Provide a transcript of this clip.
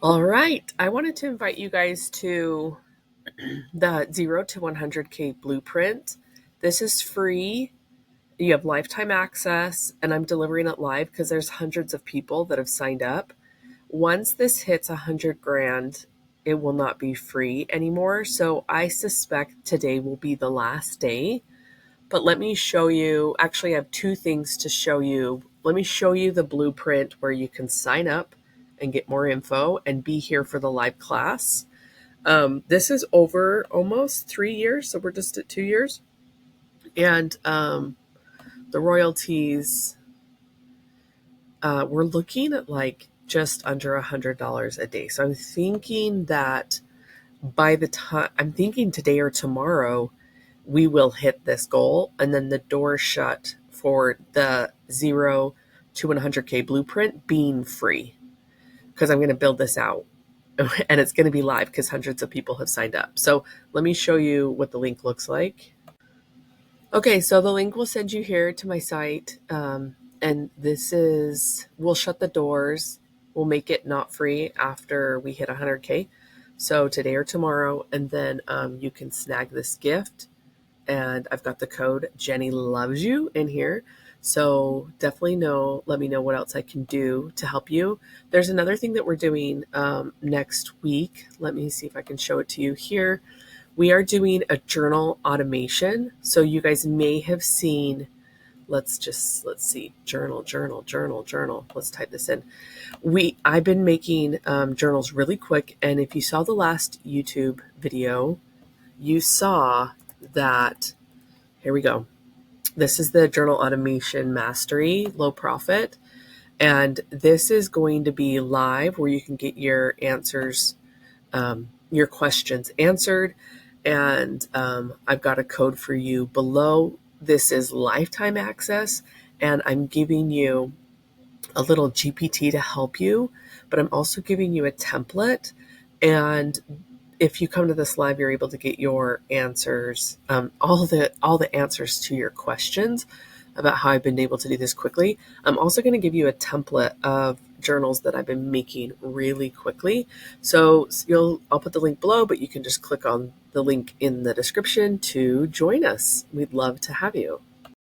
All right. I wanted to invite you guys to the 0 to 100K blueprint. This is free. You have lifetime access, and I'm delivering it live because there's hundreds of people that have signed up. Once this hits 100 grand, it will not be free anymore. So I suspect today will be the last day. But let me show you. Actually, I have two things to show you. Let me show you the blueprint where you can sign up and get more info and be here for the live class. This is over almost 3 years, so we're just at 2 years. And the royalties, we're looking at like just under $100 a day. So I'm thinking that by the time, I'm thinking today or tomorrow, we will hit this goal, and then the door shut for the 0 to 100K blueprint being free because I'm going to build this out and it's going to be live because hundreds of people have signed up. So let me show you what the link looks like. Okay, so the link will send you here to my site. And this is, we'll shut the doors. We'll make it not free after we hit 100K. So today or tomorrow, and then you can snag this gift. And I've got the code Jenny loves you in here. So definitely let me know what else I can do to help you. There's another thing that we're doing next week. Let me see if I can show it to you here. We are doing a journal automation. So you guys may have seen, let's see, journal. Let's type this in. I've been making journals really quick. And if you saw the last YouTube video, you saw that, here we go. This is the Journal Automation Mastery Low Profit. And this is going to be live where you can get your answers, your questions answered. And I've got a code for you below. This is lifetime access. And I'm giving you a little GPT to help you, but I'm also giving you a template. And if you come to this live, you're able to get your answers, all the answers to your questions about how I've been able to do this quickly. I'm also going to give you a template of journals that I've been making really quickly. So I'll put the link below, but you can just click on the link in the description to join us. We'd love to have you.